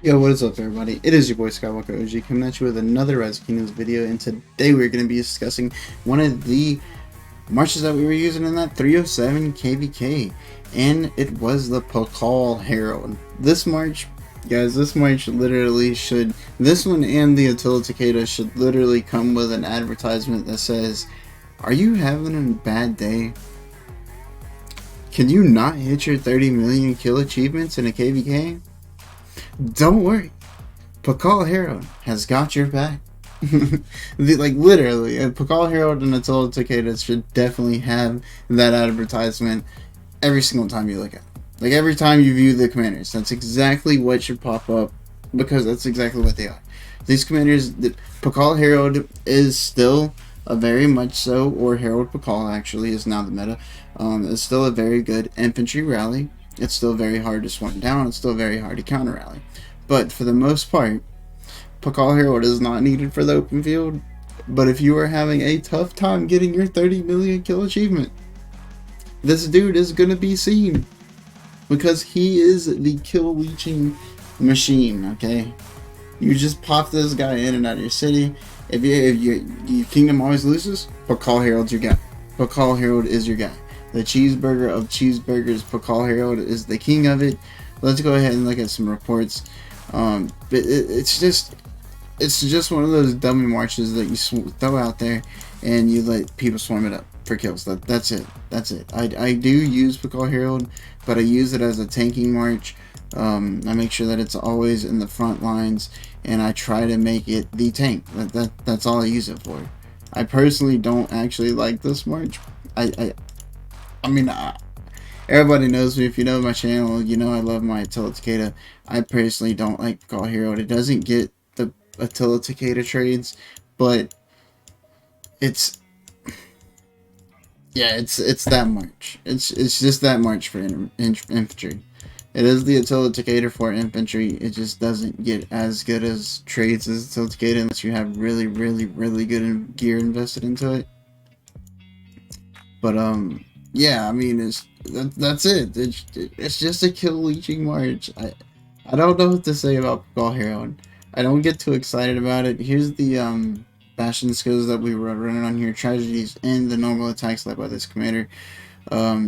Yo, what is up everybody? It is your boy Skywalker OG coming at you with another Rise of Kingdoms video, and today we're going to be discussing one of the marches that we were using in that 307 KVK, and it was the Pakal Herald. This march, guys, this march literally should, this one and the Attila Takeda should literally come with an advertisement that says, are you having a bad day? Can you not hit your 30 million kill achievements in a KVK? Don't worry, Pakal Herald has got your back. Like literally, Pakal Herald and Attila Takeda should definitely have that advertisement every single time you look at it. Like every time you view the commanders, that's exactly what should pop up because that's exactly what they are. These commanders, Pakal Herald is still a very much so, or Herald Pakal actually is now the meta. It's still a very good infantry rally. It's still very hard to swarm down. It's still very hard to counter rally. But for the most part, Pakal Herald is not needed for the open field. But if you are having a tough time getting your 30 million kill achievement, this dude is going to be seen. Because he is the kill leeching machine, okay? You just pop this guy in and out of your city. If your kingdom always loses, Pakal Herald's your guy. Pakal Herald is your guy. The cheeseburger of cheeseburgers, Pakal Herald is the king of it. Let's go ahead and look at some reports. It's just one of those dummy marches that you throw out there and you let people swarm it up for kills. That's it. That's it. I do use Pakal Herald, but I use it as a tanking march. I make sure that it's always in the front lines, and I try to make it the tank. That's all I use it for. I personally don't actually like this march. I mean, everybody knows me. If you know my channel, you know I love my Attila Takeda. I personally don't like Pakal Herald. It doesn't get the Attila Takeda trades, but it's it's that march. It's just that march for infantry. It is the Attila Takeda for infantry. It just doesn't get as good as trades as Attila Takeda unless you have really good gear invested into it. But yeah, I mean that's it. It's just a kill leeching march. I don't know what to say about Pakal Herald. I don't get too excited about it. Here's the bastion skills that we were running on here. Tragedies and the normal attacks led by this commander.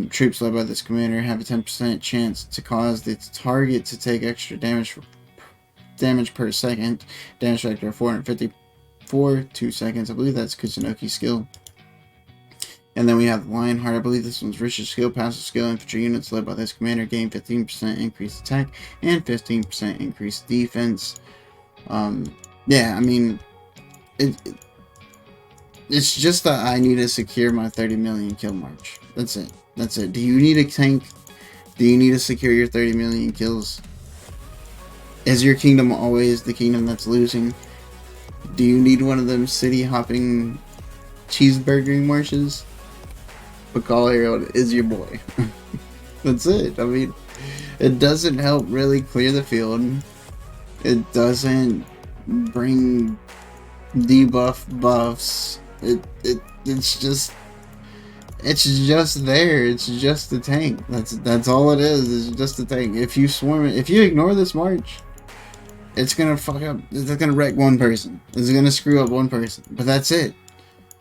Troops led by this commander have a 10% chance to cause the target to take extra damage per second. Damage factor 450 for 2 seconds. I believe that's Kusunoki's skill. And then we have Lionheart. I believe this one's Rich's skill. Passive skill. Infantry units led by this commander gain 15% increased attack and 15% increased defense. Yeah, I mean, it's just that I need to secure my 30 million kill march. That's it. That's it. Do you need a tank? Do you need to secure your 30 million kills? Is your kingdom always the kingdom that's losing? Do you need one of them city hopping cheeseburgering marches? Pakal Herald is your boy. That's it. I mean, it doesn't help really clear the field. It doesn't bring debuff buffs. It's just there. It's just a tank. That's all it is. It's just a tank. If you swarm it, if you ignore this march, it's gonna fuck up. It's gonna wreck one person. It's gonna screw up one person. But that's it.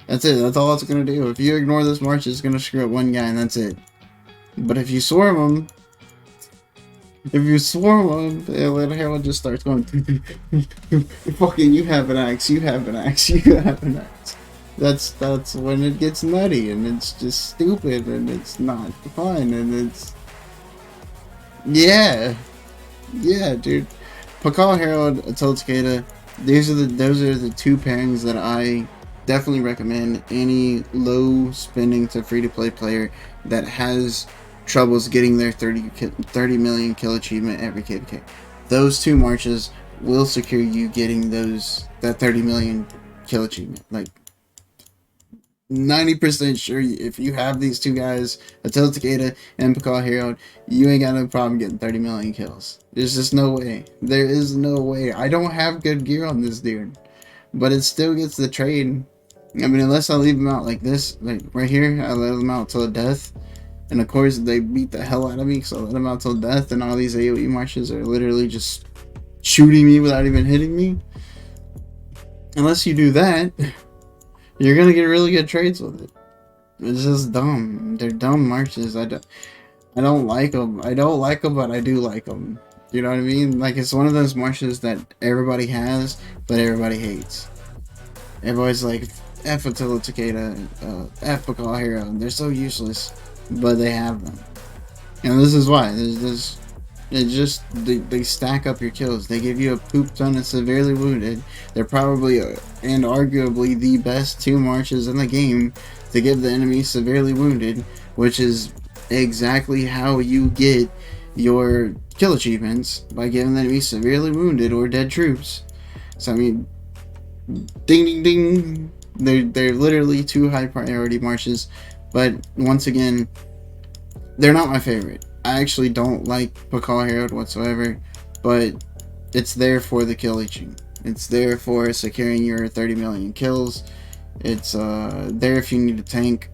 That's it. That's all it's gonna do. If you ignore this march, it's gonna screw up one guy, and that's it. But if you swarm them, the Herald just starts going. Fucking, you have an axe. You have an axe. You have an axe. That's when it gets nutty, and it's just stupid, and it's not fun, and it's yeah, dude. Pakal Herald, Attila Takeda. Those are the two pairings that I definitely recommend any low spending to free to play player that has troubles getting their 30 million kill achievement every KVK. Those two marches will secure you getting that 30 million kill achievement. Like 90% sure if you have these two guys, Attila Takeda and Pakal Herald, you ain't got no problem getting 30 million kills. There's just no way. There is no way. I don't have good gear on this dude, but it still gets the trade. I mean, unless I leave him out like this, like right here, I let him out till death. And of course, they beat the hell out of me, so I let him out till death, and all these AoE marches are literally just shooting me without even hitting me. Unless you do that, you're gonna get really good trades with it. It's just dumb. They're dumb marches. I don't like them. I don't like them, but I do like them. You know what I mean? Like, it's one of those marches that everybody has, but everybody hates. Everybody's like, F Attila Takeda, F Pakal Hero. They're so useless, but they have them. And this is why. They stack up your kills. They give you a poop ton of severely wounded. They're probably and arguably the best 2 marches in the game to give the enemy severely wounded, which is exactly how you get your kill achievements, by giving the enemy severely wounded or dead troops. So I mean, ding ding ding. They're literally 2 high priority marches, but once again, they're not my favorite. I actually don't like Pakal Herald whatsoever, but it's there for the kill leeching. It's there for securing your 30 million kills. It's there if you need a tank.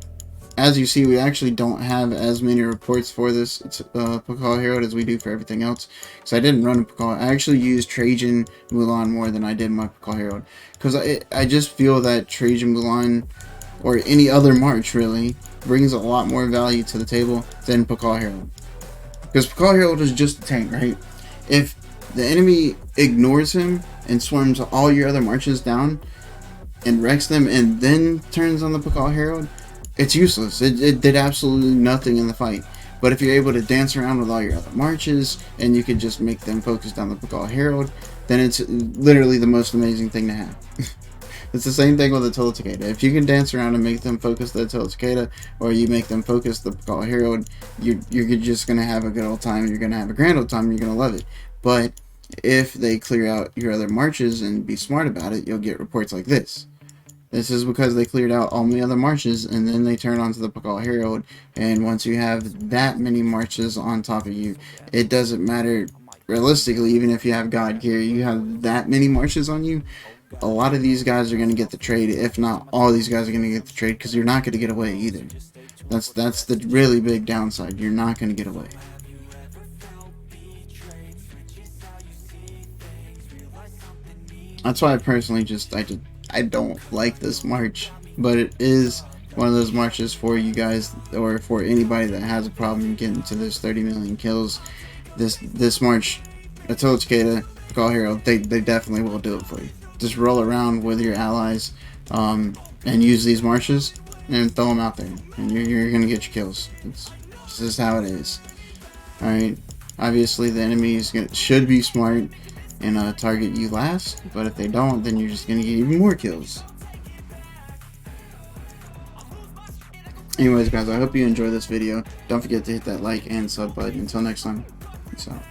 As you see, we actually don't have as many reports for this Pakal Herald as we do for everything else. Because I didn't run a Pakal. I actually used Trajan Mulan more than I did my Pakal Herald. Because I just feel that Trajan Mulan, or any other march really, brings a lot more value to the table than Pakal Herald. Because Pakal Herald is just a tank, right? If the enemy ignores him and swarms all your other marches down and wrecks them and then turns on the Pakal Herald, it's useless. It did absolutely nothing in the fight. But if you're able to dance around with all your other marches and you can just make them focus on the Pakal Herald, then it's literally the most amazing thing to have. It's the same thing with Attila Takeda. If you can dance around and make them focus the Attila Takeda, or you make them focus the Pakal Herald, you're just going to have a good old time. You're going to have a grand old time. You're going to love it. But if they clear out your other marches and be smart about it, you'll get reports like this. This is because they cleared out all the other marches and then they turn onto the Pakal Herald. And once you have that many marches on top of you, it doesn't matter realistically, even if you have God gear, you have that many marches on you, a lot of these guys are going to get the trade. If not, all these guys are going to get the trade, because you're not going to get away either. That's the really big downside. You're not going to get away. That's why I personally I don't like this march, but it is one of those marches for you guys, or for anybody that has a problem getting to those 30 million kills. This march, Attila Takeda, Pakal Herald, they definitely will do it for you. Just roll around with your allies and use these marches and throw them out there, and you're gonna get your kills. It's just how it is. All right. Obviously, the enemy should be smart and target you last, but if they don't, then you're just gonna get even more kills. Anyways, guys, I hope you enjoyed this video. Don't forget to hit that like and sub button. Until next time, peace out.